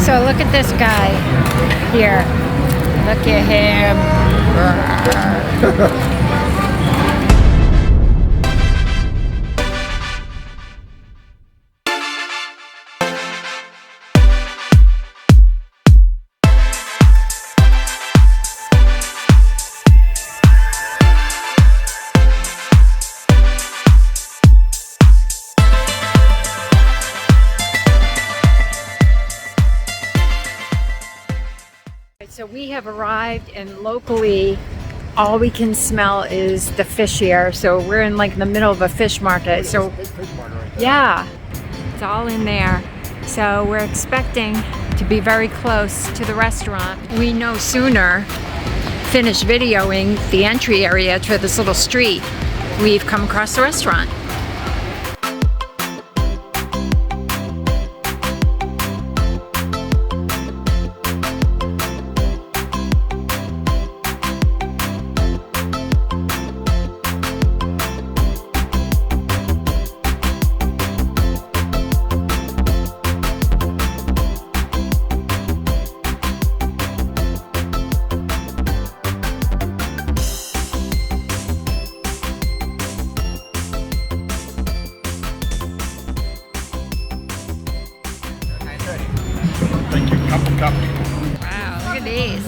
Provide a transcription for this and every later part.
So look at this guy here. Look at him. So we have arrived, and locally all we can smell is the fish here. So we're in like the middle of a fish market. So yeah, it's all in there. So we're expecting to be very close to the restaurant. We no sooner finish videoing the entry area to this little street, we've come across the restaurant. Thank you. Cup. Wow, look at these.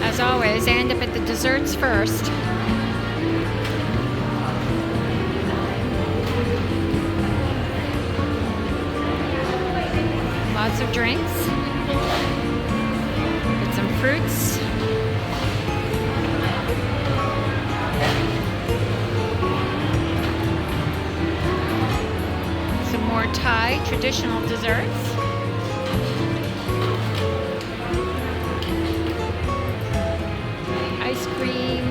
As always, I end up at the desserts first. Lots of drinks. Get some fruits. Some more Thai traditional desserts. Ice cream.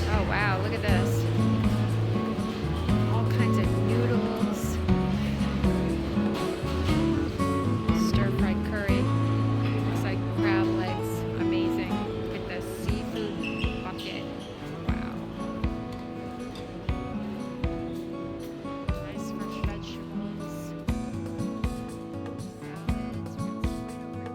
Oh wow, look at this. All kinds of noodles. Stir-fried curry. Looks like crab legs. Amazing. Look at this seafood bucket. Wow. Nice fresh vegetables. Salads. Right over here.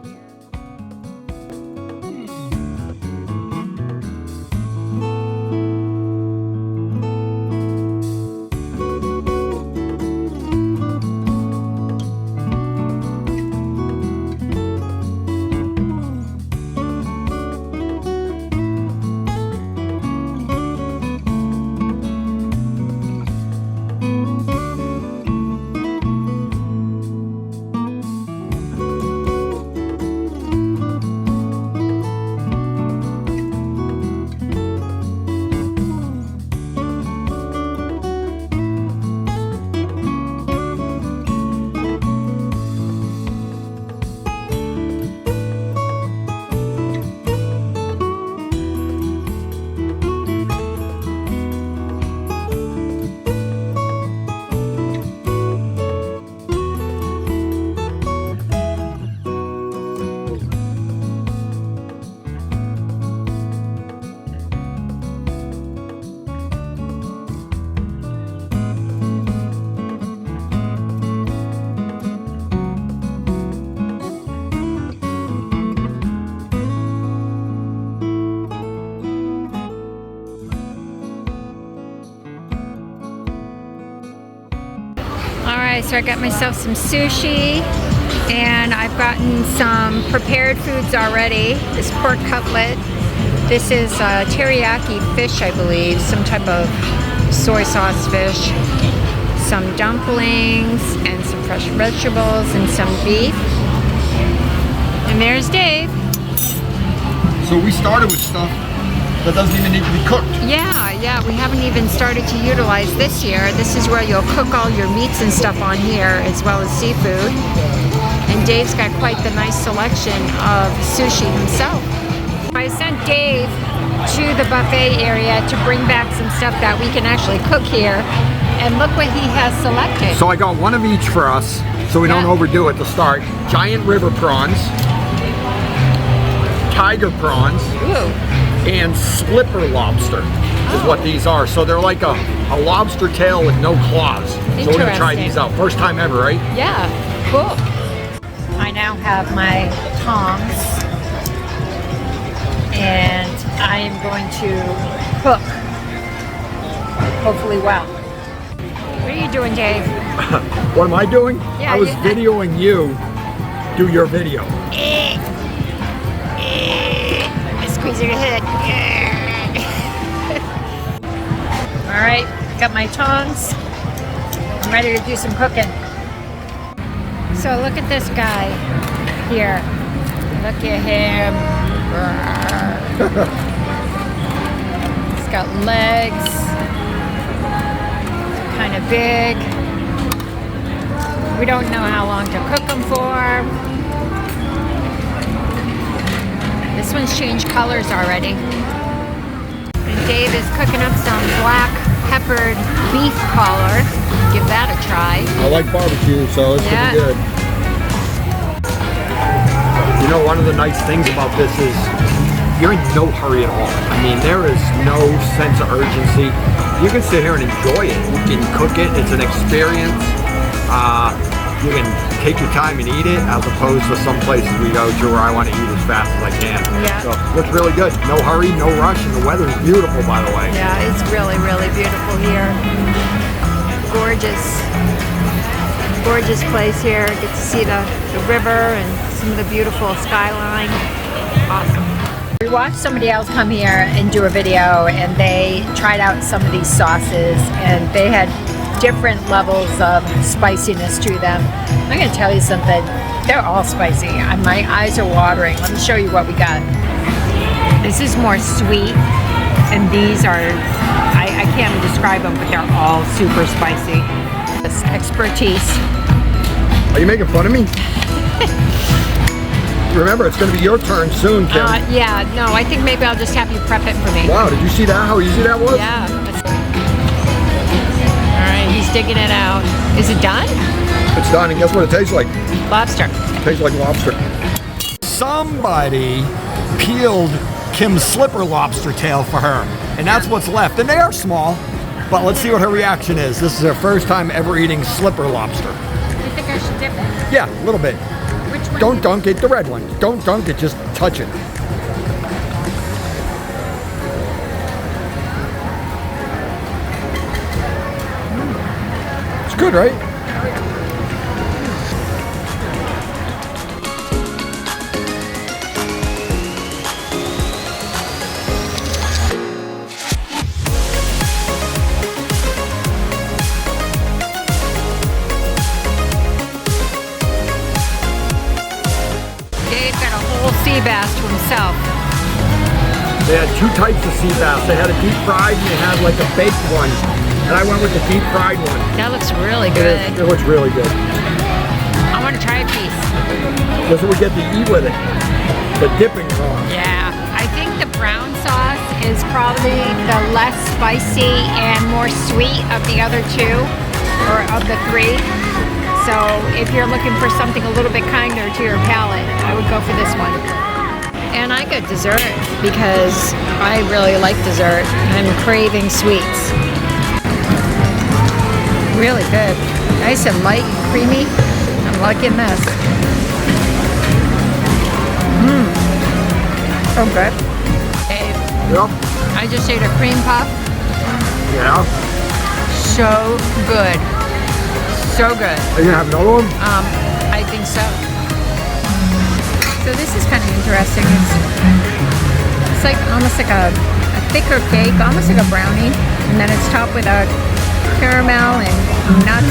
Alright, so I got myself some sushi, and I've gotten some prepared foods already. This pork cutlet. This is teriyaki fish, I believe, some type of soy sauce fish. Some dumplings, and some fresh vegetables, and some beef. And there's Dave. So we started with stuff that doesn't even need to be cooked. Yeah, we haven't even started to utilize this here. This is where you'll cook all your meats and stuff on here, as well as seafood. And Dave's got quite the nice selection of sushi himself. I sent Dave the buffet area to bring back some stuff that we can actually cook here. And look what he has selected. So I got one of each for us, so we don't overdo it to start. Giant river prawns, tiger prawns, and slipper lobster is what these are. So they're like a lobster tail with no claws. So we're gonna try these out. First time ever, right? Yeah, cool. I now have my tongs and I am going to cook, hopefully well. What are you doing, Dave? What am I doing? Yeah, I was videoing you do your video. Squeeze your head. All right, got my tongs. I'm ready to do some cooking. So look at this guy here. Look at him. He's got legs. Kind of big. We don't know how long to cook them for. This one's changed colors already. And Dave is cooking up some black peppered beef collar. Give that a try. I like barbecue, so it's gonna be good. You know, one of the nice things about this is you're in no hurry at all. I mean, there is no sense of urgency. You can sit here and enjoy it. You can cook it. It's an experience. You can take your time and eat it, as opposed to some places we go to where I want to eat as fast as I can. Yeah. So looks really good. No hurry, no rush, and the weather is beautiful, by the way. Yeah, it's really, really beautiful here. Gorgeous. Gorgeous place here. Get to see the river and some of the beautiful skyline. Awesome. We watched somebody else come here and do a video, and they tried out some of these sauces, and they had different levels of spiciness to them. I'm gonna tell you something, they're all spicy. My eyes are watering. Let me show you what we got. This is more sweet, and these are, I can't even describe them, but they're all super spicy. This expertise. Are you making fun of me? Remember, it's going to be your turn soon, Kim. Yeah, no, I think maybe I'll just have you prep it for me. Wow, did you see that? How easy that was? Yeah. All right, he's digging it out. Is it done? It's done, and guess what it tastes like? Lobster. It tastes like lobster. Somebody peeled Kim's slipper lobster tail for her, and that's what's left. And they are small, but let's see what her reaction is. This is her first time ever eating slipper lobster. You think I should dip it? Yeah, a little bit. Which one? Don't dunk it, the red one. Don't dunk it, just touch it. It's good, right? Sea bass to himself. They had two types of sea bass. They had a deep fried and they had like a baked one. And I went with the deep fried one. That looks really good. It looks really good. I want to try a piece. This is what we get to eat with it. The dipping sauce. Yeah, I think the brown sauce is probably the less spicy and more sweet of the other two, or of the three. So if you're looking for something a little bit kinder to your palate, I would go for this one. And I got dessert because I really like dessert. I'm craving sweets. Really good. Nice and light and creamy. I'm liking this. So good. Dave, Yeah. I just ate a cream puff. Yeah. So good. So good. Are you gonna have another one? I think so. So this is kind of interesting. It's like almost like a thicker cake, almost like a brownie, and then it's topped with a caramel and nuts.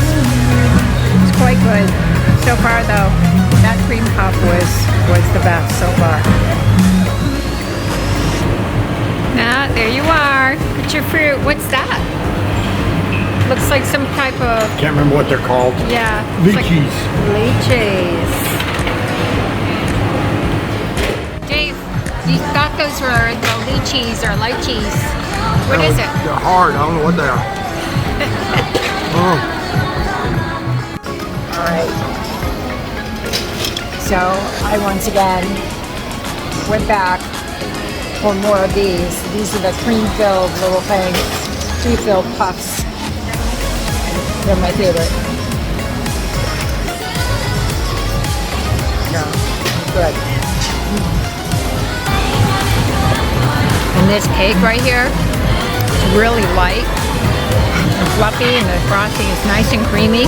It's quite good. So far though, that cream puff was the best so far. Ah, there you are. Get your fruit. What's that? Looks like some type of... Can't remember what they're called. Yeah. Lychees. Lychees. Dave, You thought those were the lychees or lychees. What is it? They're hard. I don't know what they are. Oh. All right. So I once again went back for more of these. These are the cream-filled little things, cream-filled puffs. They're my favorite. Yeah, good. And this cake right here is really light and fluffy, and the frosting is nice and creamy.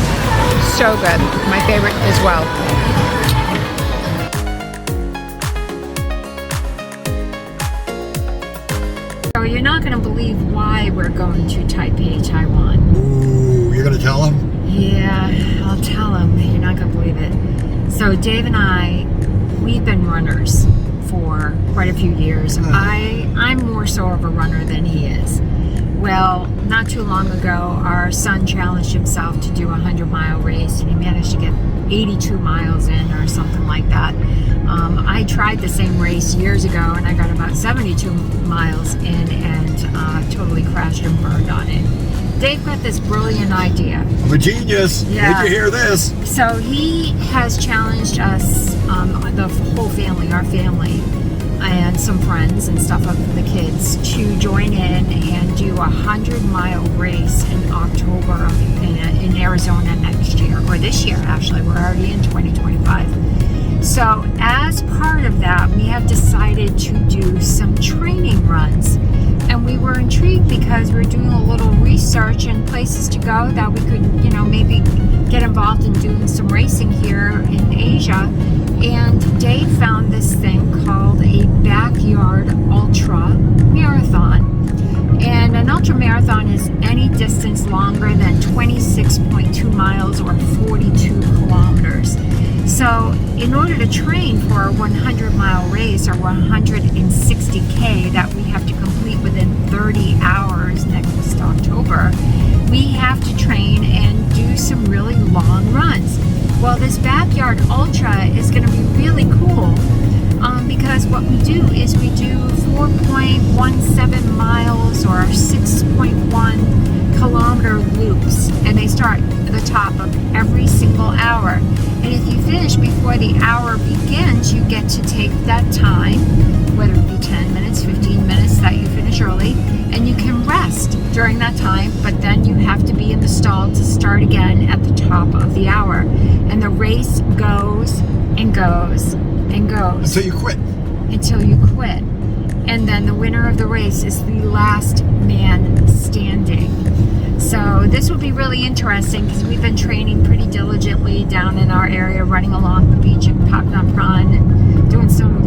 So good. My favorite as well. So you're not going to believe why we're going to Taipei, Taiwan. Ooh, you're gonna tell him? Yeah, I'll tell him. You're not going to believe it. So Dave and I, we've been runners for quite a few years. I'm more so of a runner than he is. Well, not too long ago, our son challenged himself to do a 100-mile race, and he managed to get 82 miles in or something like that. I tried the same race years ago, and I got about 72 miles in and totally crashed and burned on it. Dave got this brilliant idea. I'm a genius. Yeah. Did you hear this? So he has challenged us, the whole family, our family, and some friends and stuff of the kids, to join in and do a 100-mile race in October in Arizona next year, or this year actually. We're already in 2025. So as part of that, we have decided to do some training runs. And we were intrigued because we were doing a little research and places to go that we could, maybe get involved in doing some racing here in Asia. And Dave found this thing called a backyard ultra marathon. And an ultra marathon is any distance longer than 26.2 miles or 42 kilometers. So in order to train for a 100-mile race or 160K that we have to complete within 30 hours next October, we have to train and do some really long runs. Well, this backyard ultra is going to be really cool because what we do is we do 4.17 miles or 6.1 kilometer loops, and they start at the top of every single hour. And if you finish before the hour begins, you get to take that time, whether it be 10 minutes, 15 minutes, that you finish early, and you can rest during that time, but then you have to be in the stall to start again at the top of the hour. And the race goes and goes and goes. Until you quit. Until you quit. And then the winner of the race is the last man standing. So this will be really interesting because we've been training pretty diligently down in our area, running along the beach at Pak Nhat Pran, and doing some